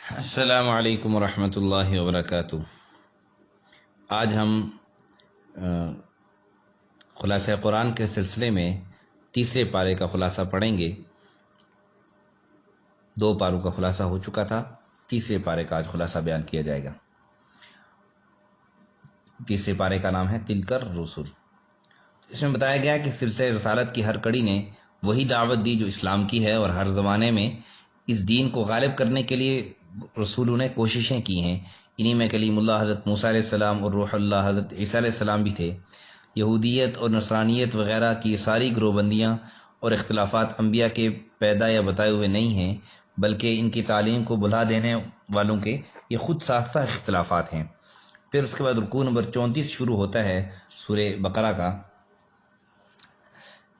السلام علیکم ورحمۃ اللہ وبرکاتہ۔ آج ہم خلاصہ قرآن کے سلسلے میں تیسرے پارے کا خلاصہ پڑھیں گے۔ 2 پاروں کا خلاصہ ہو چکا تھا، تیسرے پارے کا آج خلاصہ بیان کیا جائے گا۔ تیسرے پارے کا نام ہے تلک الرسل۔ اس میں بتایا گیا کہ سلسلہ رسالت کی ہر کڑی نے وہی دعوت دی جو اسلام کی ہے، اور ہر زمانے میں اس دین کو غالب کرنے کے لیے رسولوں نے کوششیں کی ہیں۔ انہی میں کلیم اللہ حضرت موسیٰ علیہ السلام اور روح اللہ حضرت عیسیٰ علیہ السلام بھی تھے۔ یہودیت اور نصرانیت وغیرہ کی ساری گروہ بندیاں اور اختلافات انبیاء کے پیدا یا بتائے ہوئے نہیں ہیں، بلکہ ان کی تعلیم کو بھلا دینے والوں کے یہ خود ساختہ اختلافات ہیں۔ پھر اس کے بعد رکوع نمبر 34 شروع ہوتا ہے سورہ بقرہ کا۔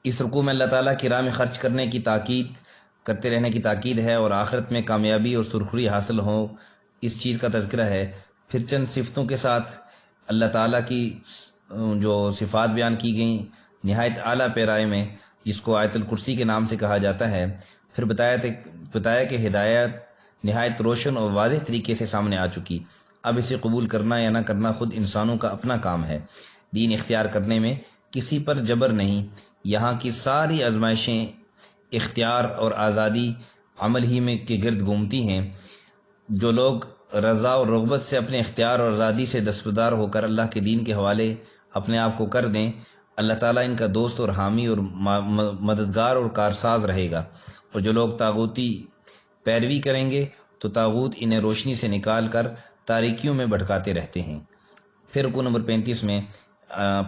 اس رکوع میں اللہ تعالیٰ کی راہ میں خرچ کرنے کی تاکید کرتے رہنے کی تاکید ہے، اور آخرت میں کامیابی اور سرخری حاصل ہو اس چیز کا تذکرہ ہے۔ پھر چند صفتوں کے ساتھ اللہ تعالیٰ کی جو صفات بیان کی گئیں نہایت اعلیٰ پیرائے میں، جس کو آیت الکرسی کے نام سے کہا جاتا ہے۔ پھر بتایا کہ ہدایت نہایت روشن اور واضح طریقے سے سامنے آ چکی، اب اسے قبول کرنا یا نہ کرنا خود انسانوں کا اپنا کام ہے۔ دین اختیار کرنے میں کسی پر جبر نہیں، یہاں کی ساری آزمائشیں اختیار اور آزادی عمل ہی میں کے گرد گھومتی ہیں۔ جو لوگ رضا اور رغبت سے اپنے اختیار اور آزادی سے دستبردار ہو کر اللہ کے دین کے حوالے اپنے آپ کو کر دیں، اللہ تعالیٰ ان کا دوست اور حامی اور مددگار اور کارساز رہے گا۔ اور جو لوگ طاغوتی پیروی کریں گے تو طاغوت انہیں روشنی سے نکال کر تاریکیوں میں بھٹکاتے رہتے ہیں۔ پھر رکوع نمبر 35 میں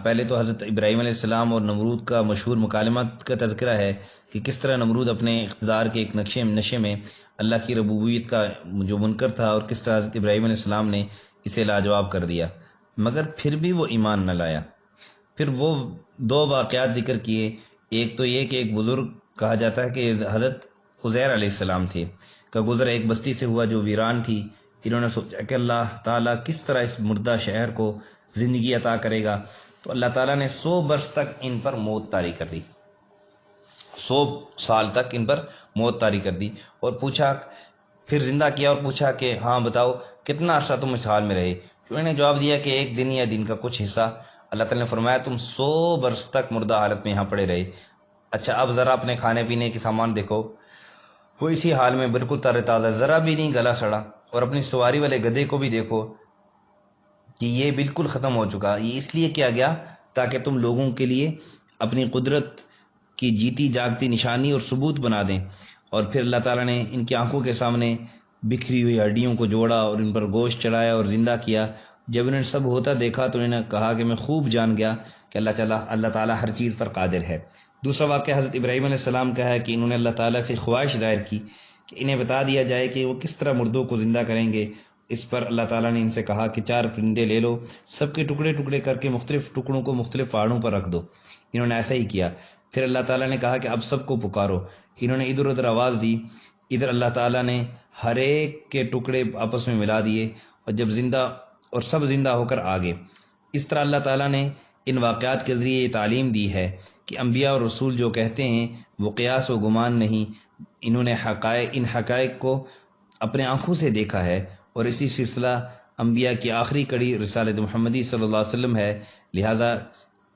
پہلے تو حضرت ابراہیم علیہ السلام اور نمرود کا مشہور مکالمہ کا تذکرہ ہے کہ کس طرح نمرود اپنے اقتدار کے ایک نشے میں اللہ کی ربوبیت کا جو منکر تھا، اور کس طرح حضرت ابراہیم علیہ السلام نے اسے لاجواب کر دیا، مگر پھر بھی وہ ایمان نہ لایا۔ پھر وہ 2 واقعات ذکر کیے، ایک تو یہ کہ ایک بزرگ کہا جاتا ہے کہ حضرت عزیر علیہ السلام تھے کا گزر ایک بستی سے ہوا جو ویران تھی۔ انہوں نے سوچا کہ اللہ تعالیٰ کس طرح اس مردہ شہر کو زندگی عطا کرے گا، تو اللہ تعالیٰ نے 100 برس تک ان پر موت طاری کر دی، 100 سال تک ان پر موت طاری کر دی، اور پوچھا، پھر زندہ کیا اور پوچھا کہ ہاں بتاؤ کتنا عرصہ تم اس حال میں رہے؟ انہوں نے جواب دیا کہ 1 دن یا دن کا کچھ حصہ۔ اللہ تعالیٰ نے فرمایا تم 100 برس تک مردہ حالت میں یہاں پڑے رہے۔ اچھا اب ذرا اپنے کھانے پینے کے سامان دیکھو، وہ اسی حال میں بالکل تر تازہ، ذرا بھی نہیں گلا سڑا، اور اپنی سواری والے گدھے کو بھی دیکھو کہ یہ بالکل ختم ہو چکا۔ یہ اس لیے کیا گیا تاکہ تم لوگوں کے لیے اپنی قدرت کی جیتی جاگتی نشانی اور ثبوت بنا دیں۔ اور پھر اللہ تعالیٰ نے ان کی آنکھوں کے سامنے بکھری ہوئی ہڈیوں کو جوڑا اور ان پر گوشت چڑھایا اور زندہ کیا۔ جب انہوں نے سب ہوتا دیکھا تو انہوں نے کہا کہ میں خوب جان گیا کہ اللہ تعالیٰ ہر چیز پر قادر ہے۔ دوسرا واقعہ حضرت ابراہیم علیہ السلام کا ہے کہ انہوں نے اللہ تعالیٰ سے خواہش ظاہر کی کہ انہیں بتا دیا جائے کہ وہ کس طرح مردوں کو زندہ کریں گے۔ اس پر اللہ تعالیٰ نے ان سے کہا کہ 4 پرندے لے لو، سب کے ٹکڑے ٹکڑے کر کے مختلف ٹکڑوں کو مختلف پہاڑوں پر رکھ دو۔ انہوں نے ایسا ہی کیا۔ پھر اللہ تعالیٰ نے کہا کہ اب سب کو پکارو۔ انہوں نے ادھر ادھر آواز دی، ادھر اللہ تعالیٰ نے ہر ایک کے ٹکڑے آپس میں ملا دیے، اور سب زندہ ہو کر آگے۔ اس طرح اللہ تعالیٰ نے ان واقعات کے ذریعے یہ تعلیم دی ہے کہ انبیاء اور رسول جو کہتے ہیں وہ قیاس و گمان نہیں، انہوں نے ان حقائق کو اپنے آنکھوں سے دیکھا ہے، اور اسی سلسلہ انبیاء کی آخری کڑی رسالت محمدی صلی اللہ علیہ وسلم ہے۔ لہٰذا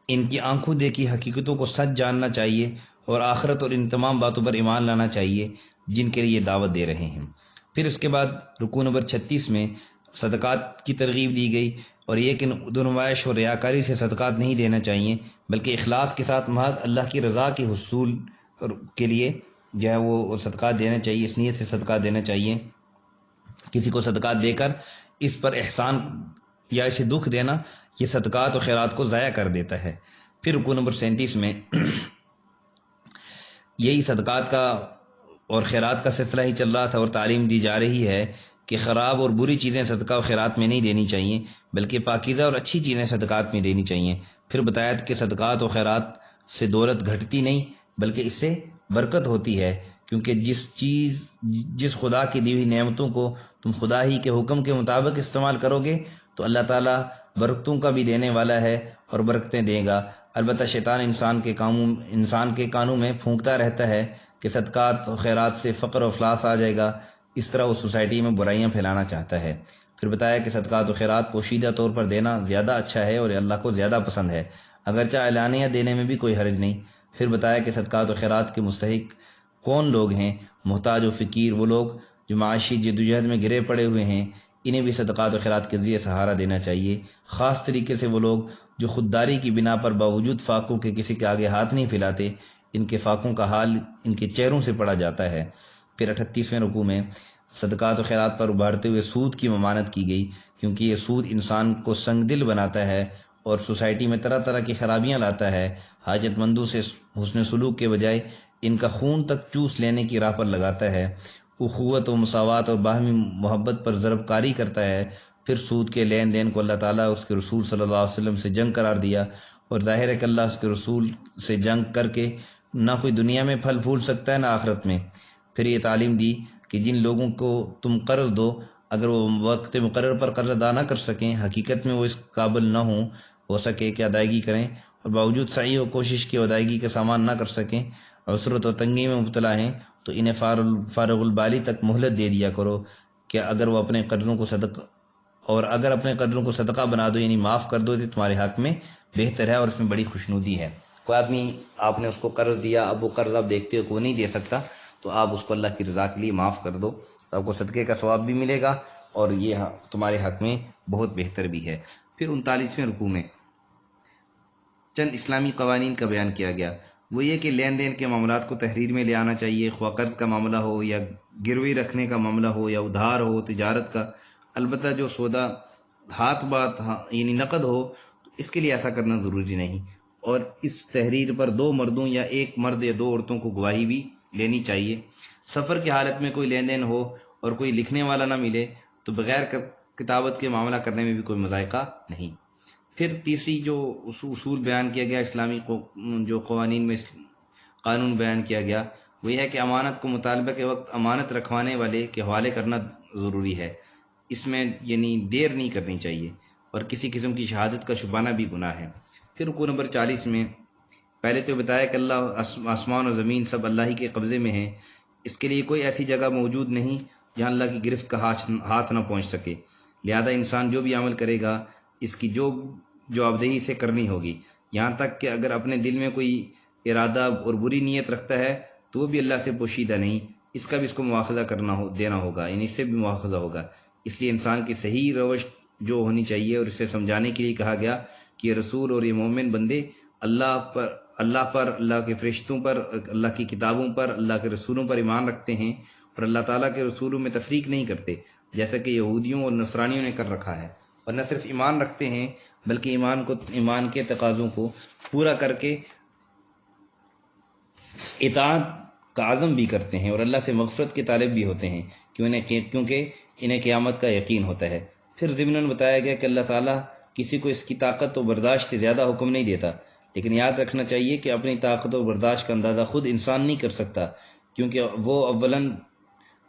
ان کی آنکھوں دیکھی حقیقتوں کو سچ جاننا چاہیے، اور آخرت اور ان تمام باتوں پر ایمان لانا چاہیے جن کے لیے دعوت دے رہے ہیں۔ پھر اس کے بعد رکوع نمبر 36 میں صدقات کی ترغیب دی گئی، اور یہ کہ نمائش اور ریاکاری سے صدقات نہیں دینا چاہیے، بلکہ اخلاص کے ساتھ محض اللہ کی رضا کے حصول کے لیے جو ہے وہ صدقات دینا چاہیے، اس نیت سے صدقات دینا چاہیے۔ کسی کو صدقات دے کر اس پر احسان یا اسے دکھ دینا، یہ صدقات و خیرات کو ضائع کر دیتا ہے۔ پھر رکوع نمبر 37 میں یہی صدقات کا اور خیرات کا سلسلہ ہی چل رہا تھا، اور تعلیم دی جا رہی ہے کہ خراب اور بری چیزیں صدقہ و خیرات میں نہیں دینی چاہیے، بلکہ پاکیزہ اور اچھی چیزیں صدقات میں دینی چاہیے۔ پھر بتایا کہ صدقات و خیرات سے دولت گھٹتی نہیں بلکہ اس سے برکت ہوتی ہے، کیونکہ جس خدا کی دی ہوئی نعمتوں کو تم خدا ہی کے حکم کے مطابق استعمال کرو گے تو اللہ تعالیٰ برکتوں کا بھی دینے والا ہے اور برکتیں دے گا۔ البتہ شیطان انسان کے کانوں میں پھونکتا رہتا ہے کہ صدقات و خیرات سے فقر و افلاس آ جائے گا، اس طرح وہ سوسائٹی میں برائیاں پھیلانا چاہتا ہے۔ پھر بتایا کہ صدقات و خیرات پوشیدہ طور پر دینا زیادہ اچھا ہے اور یہ اللہ کو زیادہ پسند ہے، اگرچہ اعلانیہ دینے میں بھی کوئی حرج نہیں۔ پھر بتایا کہ صدقات و خیرات کے مستحق کون لوگ ہیں، محتاج و فقیر، وہ لوگ جو معاشی جدوجہد میں گرے پڑے ہوئے ہیں، انہیں بھی صدقات و خیرات کے ذریعے سہارا دینا چاہیے۔ خاص طریقے سے وہ لوگ جو خودداری کی بنا پر باوجود فاقوں کے کسی کے آگے ہاتھ نہیں پھیلاتے، ان کے فاقوں کا حال ان کے چہروں سے پڑا جاتا ہے۔ پھر 38ویں رکوع میں صدقات و خیرات پر ابھرتے ہوئے سود کی ممانعت کی گئی، کیونکہ یہ سود انسان کو سنگ دل بناتا ہے اور سوسائٹی میں طرح طرح کی خرابیاں لاتا ہے۔ حاجت مندوں سے حسن سلوک کے بجائے ان کا خون تک چوس لینے کی راہ پر لگاتا ہے، اخوت و مساوات اور باہمی محبت پر ضرب کاری کرتا ہے۔ پھر سود کے لین دین کو اللہ تعالیٰ اس کے رسول صلی اللہ علیہ وسلم سے جنگ قرار دیا، اور ظاہر ہے کہ اللہ اس کے رسول سے جنگ کر کے نہ کوئی دنیا میں پھل پھول سکتا ہے نہ آخرت میں۔ پھر یہ تعلیم دی کہ جن لوگوں کو تم قرض دو، اگر وہ وقت مقرر پر قرض ادا نہ کر سکیں، حقیقت میں وہ اس قابل نہ ہو سکے کہ ادائیگی کریں، اور باوجود سعی و کوشش کی ادائیگی کا سامان نہ کر سکیں، عسرت و تنگی میں مبتلا ہیں، تو انہیں فارغ البالی تک مہلت دے دیا کرو کہ اگر اپنے قرضوں کو صدقہ بنا دو، یعنی معاف کر دو، تو تمہارے حق میں بہتر ہے اور اس میں بڑی خوشنودی ہے۔ کوئی آدمی آپ نے اس کو قرض دیا، اب وہ قرض آپ دیکھتے ہو کہ وہ نہیں دے سکتا، تو آپ اس کو اللہ کی رضا کے لیے معاف کر دو، تو آپ کو صدقے کا ثواب بھی ملے گا اور یہ تمہارے حق میں بہت بہتر بھی ہے۔ پھر 39ویں رکوع میں چند اسلامی قوانین کا بیان کیا گیا، وہ یہ کہ لین دین کے معاملات کو تحریر میں لے آنا چاہیے، خواہ قرض کا معاملہ ہو یا گروی رکھنے کا معاملہ ہو یا ادھار ہو، تجارت کا، البتہ جو سودا ہاتھ بات یعنی نقد ہو تو اس کے لیے ایسا کرنا ضروری نہیں، اور اس تحریر پر 2 مردوں یا 1 مرد یا 2 عورتوں کو گواہی بھی لینی چاہیے۔ سفر کی حالت میں کوئی لین دین ہو اور کوئی لکھنے والا نہ ملے تو بغیر کتابت کے معاملہ کرنے میں بھی کوئی مذائقہ نہیں۔ پھر تیسری جو اصول بیان کیا گیا، اسلامی جو قوانین میں قانون بیان کیا گیا، وہ یہ ہے کہ امانت کو مطالبہ کے وقت امانت رکھوانے والے کے حوالے کرنا ضروری ہے، اس میں یعنی دیر نہیں کرنی چاہیے، اور کسی قسم کی شہادت کا چھپانا بھی گناہ ہے۔ پھر رکوع نمبر 40 میں پہلے تو بتایا کہ اللہ آسمان و زمین سب اللہ ہی کے قبضے میں ہیں، اس کے لیے کوئی ایسی جگہ موجود نہیں جہاں اللہ کی گرفت کا ہاتھ نہ پہنچ سکے، لہذا انسان جو بھی عمل کرے گا اس کی جوابدہی سے کرنی ہوگی، یہاں تک کہ اگر اپنے دل میں کوئی ارادہ اور بری نیت رکھتا ہے تو وہ بھی اللہ سے پوشیدہ نہیں، اس کا بھی اس کو مواخذہ دینا ہوگا، یعنی اس سے بھی مواخذہ ہوگا۔ اس لیے انسان کی صحیح روش جو ہونی چاہیے، اور اسے سمجھانے کے لیے کہا گیا کہ یہ رسول اور یہ مومن بندے اللہ پر، اللہ کے فرشتوں پر، اللہ کی کتابوں پر، اللہ کے رسولوں پر ایمان رکھتے ہیں، اور اللہ تعالیٰ کے رسولوں میں تفریق نہیں کرتے جیسا کہ یہودیوں اور نصرانیوں نے کر رکھا ہے، اور نہ صرف ایمان رکھتے ہیں بلکہ ایمان کے تقاضوں کو پورا کر کے اطاعت کا عزم بھی کرتے ہیں، اور اللہ سے مغفرت کے طالب بھی ہوتے ہیں کیونکہ انہیں قیامت کا یقین ہوتا ہے۔ پھر ضمناً بتایا گیا کہ اللہ تعالیٰ کسی کو اس کی طاقت و برداشت سے زیادہ حکم نہیں دیتا، لیکن یاد رکھنا چاہیے کہ اپنی طاقت و برداشت کا اندازہ خود انسان نہیں کر سکتا، کیونکہ وہ اولاً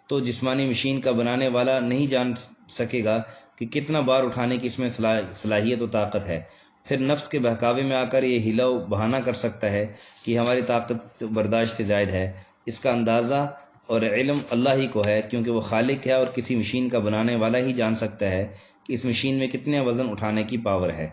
تو جسمانی مشین کا بنانے والا نہیں جان سکے گا کہ کتنا بار اٹھانے کی اس میں صلاحیت و طاقت ہے، پھر نفس کے بہکاوے میں آ کر یہ ہیلا و بہانہ کر سکتا ہے کہ ہماری طاقت برداشت سے زائد ہے۔ اس کا اندازہ اور علم اللہ ہی کو ہے، کیونکہ وہ خالق ہے، اور کسی مشین کا بنانے والا ہی جان سکتا ہے کہ اس مشین میں کتنے وزن اٹھانے کی پاور ہے۔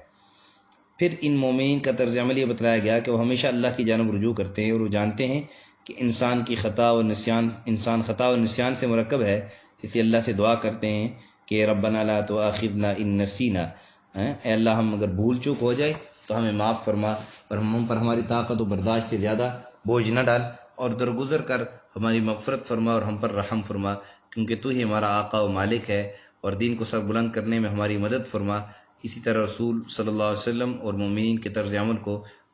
پھر ان مومنین کا طرز عمل یہ بتلایا گیا کہ وہ ہمیشہ اللہ کی جانب رجوع کرتے ہیں، اور وہ جانتے ہیں کہ انسان خطا و نسیان سے مرکب ہے، اس لیے اللہ سے دعا کرتے ہیں کہ ربنا لا تؤاخذنا ان نسینا، اے اللہ ہم اگر بھول چوک ہو جائے تو ہمیں معاف فرما، اور ہم پر ہماری طاقت و برداشت سے زیادہ بوجھ نہ ڈال، اور درگزر کر ہماری مغفرت فرما اور ہم پر رحم فرما، کیونکہ تو ہی ہمارا آقا و مالک ہے، اور دین کو سر بلند کرنے میں ہماری مدد فرما۔ اسی طرح رسول صلی اللہ علیہ وسلم اور مومنین کے طرز عمل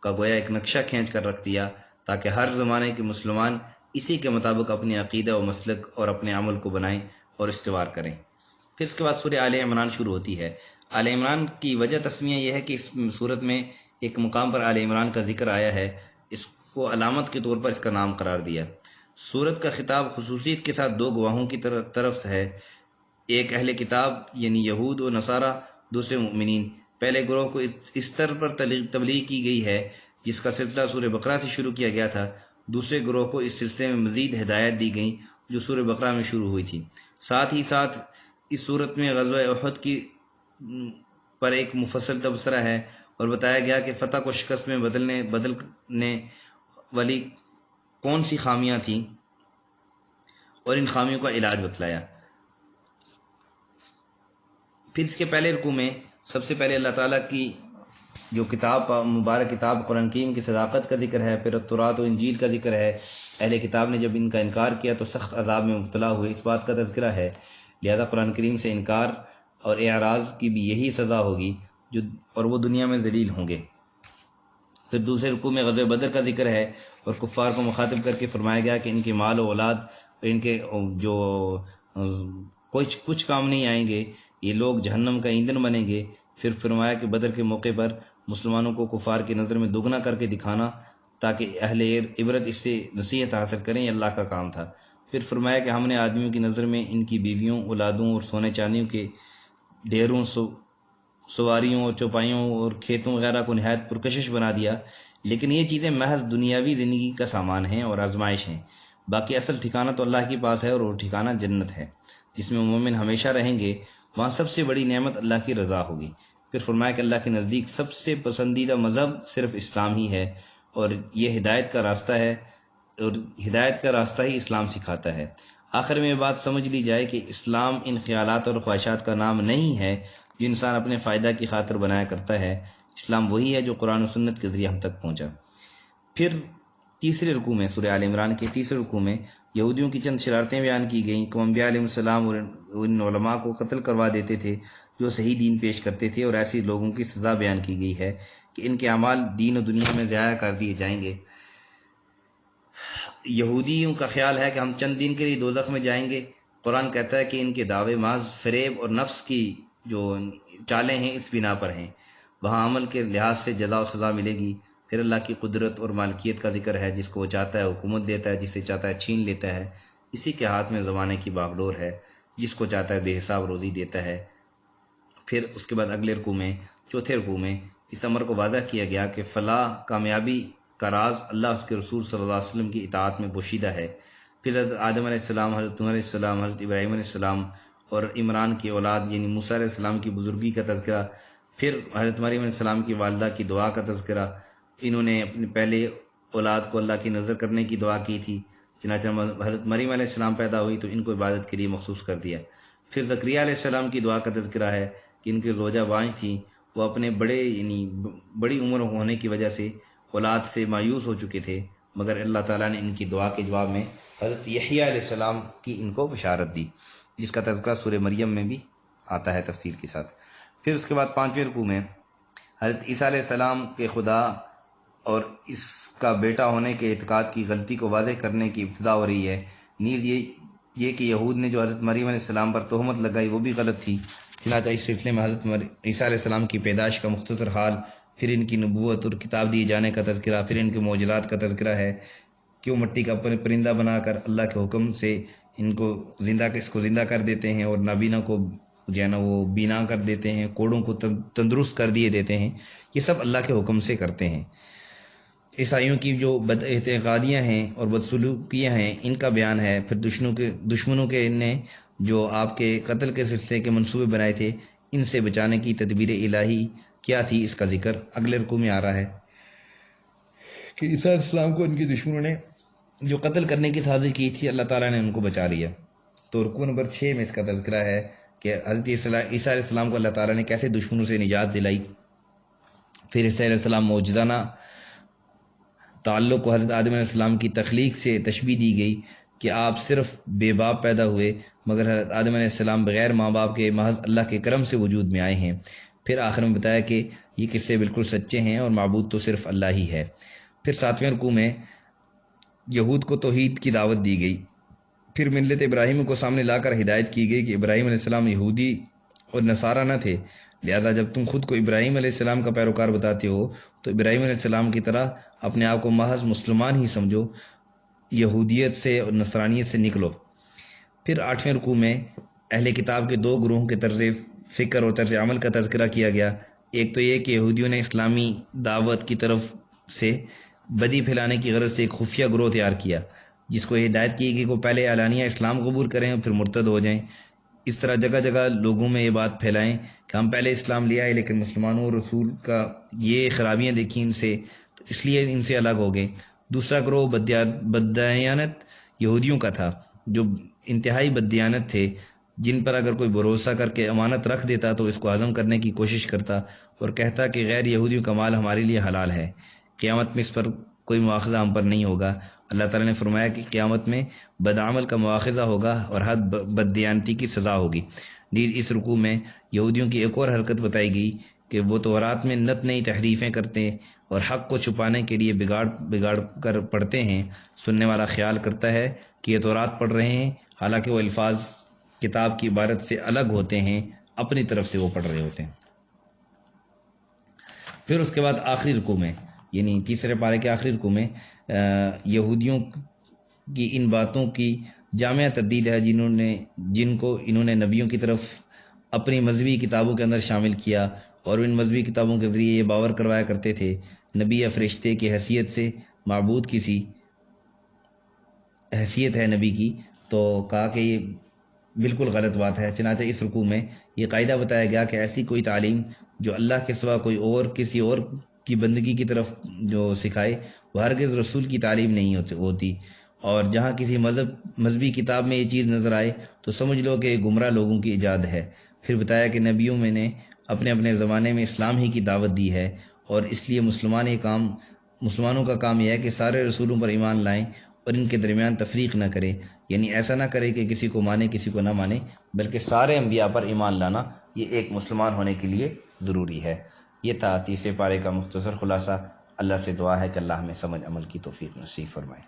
کا گویا ایک نقشہ کھینچ کر رکھ دیا، تاکہ ہر زمانے کے مسلمان اسی کے مطابق اپنی عقیدہ و مسلک اور اپنے عمل کو بنائیں اور استوار کریں۔ پھر اس کے بعد سورہ آل عمران شروع ہوتی ہے۔ آل عمران کی وجہ تسمیہ یہ ہے کہ اس صورت میں ایک مقام پر آل عمران کا ذکر آیا ہے، اس کو علامت کے طور پر اس کا نام قرار دیا۔ سورت کا خطاب خصوصیت کے ساتھ 2 گواہوں کی طرف سے ہے، ایک اہل کتاب یعنی یہود و نصارہ، دوسرے مؤمنین۔ پہلے گروہ کو اس طرح پر تبلیغ کی گئی ہے جس کا سلسلہ سورہ بقرہ سے شروع کیا گیا تھا، دوسرے گروہ کو اس سلسلے میں مزید ہدایت دی گئی جو سورہ بقرہ میں شروع ہوئی تھی۔ ساتھ ہی ساتھ اس صورت میں غزوہ احد کی پر ایک مفصل تبصرہ ہے اور بتایا گیا کہ فتح کو شکست میں بدلنے والی کون سی خامیاں تھیں اور ان خامیوں کا علاج بتلایا۔ پھر اس کے پہلے رکوع میں سب سے پہلے اللہ تعالیٰ کی جو مبارک کتاب قرآن کریم کی صداقت کا ذکر ہے، پھر تورات و انجیل کا ذکر ہے۔ اہل کتاب نے جب ان کا انکار کیا تو سخت عذاب میں مبتلا ہوئے، اس بات کا تذکرہ ہے، لہذا قرآن کریم سے انکار اور اعراض کی بھی یہی سزا ہوگی اور وہ دنیا میں ذلیل ہوں گے۔ پھر دوسرے رکوع میں غزوہ بدر کا ذکر ہے اور کفار کو مخاطب کر کے فرمایا گیا کہ ان کے مال و اولاد اور ان کے جو کچھ کام نہیں آئیں گے، یہ لوگ جہنم کا ایندھن بنیں گے۔ پھر فرمایا کہ بدر کے موقع پر مسلمانوں کو کفار کی نظر میں دگنا کر کے دکھانا تاکہ اہل عبرت اس سے نصیحت حاصل کریں، یہ اللہ کا کام تھا۔ پھر فرمایا کہ ہم نے آدمیوں کی نظر میں ان کی بیویوں، اولادوں اور سونے چاندیوں کے ڈھیروں، سواریوں اور چوپایوں اور کھیتوں وغیرہ کو نہایت پرکشش بنا دیا، لیکن یہ چیزیں محض دنیاوی زندگی کا سامان ہیں اور آزمائش ہیں، باقی اصل ٹھکانہ تو اللہ کے پاس ہے اور وہ ٹھکانہ جنت ہے جس میں مومن ہمیشہ رہیں گے، وہاں سب سے بڑی نعمت اللہ کی رضا ہوگی۔ پھر فرمایا کہ اللہ کے نزدیک سب سے پسندیدہ مذہب صرف اسلام ہی ہے اور یہ ہدایت کا راستہ ہے اور ہدایت کا راستہ ہی اسلام سکھاتا ہے۔ آخر میں یہ بات سمجھ لی جائے کہ اسلام ان خیالات اور خواہشات کا نام نہیں ہے جو انسان اپنے فائدہ کی خاطر بنایا کرتا ہے، اسلام وہی ہے جو قرآن و سنت کے ذریعے ہم تک پہنچا۔ پھر تیسرے رکوع میں سورہ آل عمران کے تیسرے رکوع میں یہودیوں کی چند شرارتیں بیان کی گئیں کہ انبیاء علیہ السلام اور ان علماء کو قتل کروا دیتے تھے جو صحیح دین پیش کرتے تھے، اور ایسے لوگوں کی سزا بیان کی گئی ہے کہ ان کے اعمال دین و دنیا میں ضائع کر دیے جائیں گے۔ یہودیوں کا خیال ہے کہ ہم چند دن کے لیے دوزخ میں جائیں گے، قرآن کہتا ہے کہ ان کے دعوے محض فریب اور نفس کی جو چالیں ہیں اس بنا پر ہیں، وہاں عمل کے لحاظ سے جزا و سزا ملے گی۔ پھر اللہ کی قدرت اور مالکیت کا ذکر ہے، جس کو وہ چاہتا ہے حکومت دیتا ہے، جسے چاہتا ہے چھین لیتا ہے، اسی کے ہاتھ میں زمانے کی باغڈور ہے، جس کو چاہتا ہے بے حساب روزی دیتا ہے۔ پھر اس کے بعد اگلے رکوع میں چوتھے رکوع میں اس امر کو واضح کیا گیا کہ فلاح کامیابی کا راز اللہ اس کے رسول صلی اللہ علیہ وسلم کی اطاعت میں پوشیدہ ہے۔ پھر حضرت آدم علیہ السلام، حضرت نوح علیہ السلام، حضرت ابراہیم علیہ السلام اور عمران کی اولاد یعنی موسیٰ علیہ السلام کی بزرگی کا تذکرہ، پھر حضرت مریم علیہ السلام کی والدہ کی دعا کا تذکرہ، انہوں نے اپنے پہلے اولاد کو اللہ کی نظر کرنے کی دعا کی تھی، چنانچہ حضرت مریم علیہ السلام پیدا ہوئی تو ان کو عبادت کے لیے مخصوص کر دیا۔ پھر زکریا علیہ السلام کی دعا کا تذکرہ ہے کہ ان کی زوجہ بانجھ تھیں، وہ اپنے بڑی عمر ہونے کی وجہ سے اولاد سے مایوس ہو چکے تھے، مگر اللہ تعالیٰ نے ان کی دعا کے جواب میں حضرت یحییٰ علیہ السلام کی ان کو بشارت دی، جس کا تذکرہ سورہ مریم میں بھی آتا ہے تفصیل کے ساتھ۔ پھر اس کے بعد پانچویں رکوع میں حضرت عیسیٰ علیہ السلام کے خدا اور اس کا بیٹا ہونے کے اعتقاد کی غلطی کو واضح کرنے کی ابتدا ہو رہی ہے۔ نیز یہ کہ یہود نے جو حضرت مریم علیہ السلام پر تہمت لگائی وہ بھی غلط تھی، چنانچہ اس سلسلے میں حضرت عیسیٰ علیہ السلام کی پیدائش کا مختصر حال، پھر ان کی نبوت اور کتاب دیے جانے کا تذکرہ، پھر ان کے معجزات کا تذکرہ ہے کہ وہ مٹی کا پرندہ بنا کر اللہ کے حکم سے اس کو زندہ کر دیتے ہیں اور نابینا کو جو ہے نا وہ بینا کر دیتے ہیں، کوڑوں کو تندرست کر دیے دیتے ہیں، یہ سب اللہ کے حکم سے کرتے ہیں۔ عیسائیوں کی جو بد اعتقادیاں ہیں اور بدسلوکیاں ہیں ان کا بیان ہے۔ پھر دشمنوں کے نے جو آپ کے قتل کے سلسلے کے منصوبے بنائے تھے، ان سے بچانے کی تدبیر الہی کیا تھی، اس کا ذکر اگلے رکوع میں آ رہا ہے کہ عیسیٰ علیہ السلام کو ان کے دشمنوں نے جو قتل کرنے کی سازش کی تھی، اللہ تعالیٰ نے ان کو بچا لیا۔ تو رکوع نمبر 6 میں اس کا تذکرہ ہے کہ حضرت عیسیٰ علیہ السلام کو اللہ تعالیٰ نے کیسے دشمنوں سے نجات دلائی۔ پھر عیسیٰ علیہ السلام موجزانہ تعلق کو حضرت آدم علیہ السلام کی تخلیق سے تشبیہ دی گئی کہ آپ صرف بے باپ پیدا ہوئے، مگر حضرت آدم علیہ السلام بغیر ماں باپ کے محض اللہ کے کرم سے وجود میں آئے ہیں۔ پھر آخر میں بتایا کہ یہ قصے بالکل سچے ہیں اور معبود تو صرف اللہ ہی ہے۔ پھر 7ویں رکوع میں یہود کو توحید کی دعوت دی گئی، پھر ملت ابراہیم کو سامنے لا کر ہدایت کی گئی کہ ابراہیم علیہ السلام یہودی اور نصارہ نہ تھے، لہذا جب تم خود کو ابراہیم علیہ السلام کا پیروکار بتاتے ہو تو ابراہیم علیہ السلام کی طرح اپنے آپ کو محض مسلمان ہی سمجھو، یہودیت سے اور نصرانیت سے نکلو۔ پھر 8ویں رکوع میں اہل کتاب کے 2 گروہوں کے طرز فکر اور طرز عمل کا تذکرہ کیا گیا۔ ایک تو یہ کہ یہودیوں نے اسلامی دعوت کی طرف سے بدی پھیلانے کی غرض سے ایک خفیہ گروہ تیار کیا، جس کو ہدایت کی کہ وہ پہلے اعلانیہ اسلام قبول کریں اور پھر مرتد ہو جائیں۔ اس طرح جگہ جگہ لوگوں میں یہ بات پھیلائیں کہ ہم پہلے اسلام لے آئے لیکن مسلمانوں اور رسول کا یہ خرابیاں دیکھیں ان سے، تو اس لیے ان سے الگ ہو گئے۔ دوسرا گروہ بددیانت یہودیوں کا تھا، جو انتہائی بددیانت تھے، جن پر اگر کوئی بھروسہ کر کے امانت رکھ دیتا تو اس کو ہضم کرنے کی کوشش کرتا اور کہتا کہ غیر یہودیوں کا مال ہمارے لیے حلال ہے، قیامت میں اس پر کوئی مواخذہ ہم پر نہیں ہوگا۔ اللہ تعالیٰ نے فرمایا کہ قیامت میں بدعمل کا مواخذہ ہوگا اور حد بددیانتی کی سزا ہوگی۔ نیز اس رکوع میں یہودیوں کی ایک اور حرکت بتائی گئی کہ وہ تورات میں نت نئی تحریفیں کرتے اور حق کو چھپانے کے لیے بگاڑ کر پڑھتے ہیں۔ سننے والا خیال کرتا ہے کہ یہ تورات پڑھ رہے ہیں، حالانکہ وہ الفاظ کتاب کی عبارت سے الگ ہوتے ہیں، اپنی طرف سے وہ پڑھ رہے ہوتے ہیں۔ پھر اس کے بعد آخری رکوع میں، یعنی تیسرے پارے کے آخری رکوع میں یہودیوں کی ان باتوں کی جامع تردید ہے جن کو انہوں نے نبیوں کی طرف اپنی مذہبی کتابوں کے اندر شامل کیا، اور ان مذہبی کتابوں کے ذریعے یہ باور کروایا کرتے تھے نبی یا فرشتے کی حیثیت سے معبود کسی حیثیت ہے نبی کی، تو کہا کہ یہ بالکل غلط بات ہے۔ چنانچہ اس رکوع میں یہ قاعدہ بتایا گیا کہ ایسی کوئی تعلیم جو اللہ کے سوا کوئی اور کسی اور کی بندگی کی طرف جو سکھائے وہ ہرگز رسول کی تعلیم نہیں ہوتی، اور جہاں کسی مذہبی کتاب میں یہ چیز نظر آئے تو سمجھ لو کہ گمراہ لوگوں کی ایجاد ہے۔ پھر بتایا کہ نبیوں میں نے اپنے اپنے زمانے میں اسلام ہی کی دعوت دی ہے، اور اس لیے مسلمانوں کا کام یہ ہے کہ سارے رسولوں پر ایمان لائیں اور ان کے درمیان تفریق نہ کرے، یعنی ایسا نہ کرے کہ کسی کو مانے کسی کو نہ مانے، بلکہ سارے انبیاء پر ایمان لانا یہ ایک مسلمان ہونے کے لیے ضروری ہے۔ یہ تھا تیسرے پارے کا مختصر خلاصہ۔ اللہ سے دعا ہے کہ اللہ ہمیں سمجھ عمل کی توفیق نصیب فرمائے۔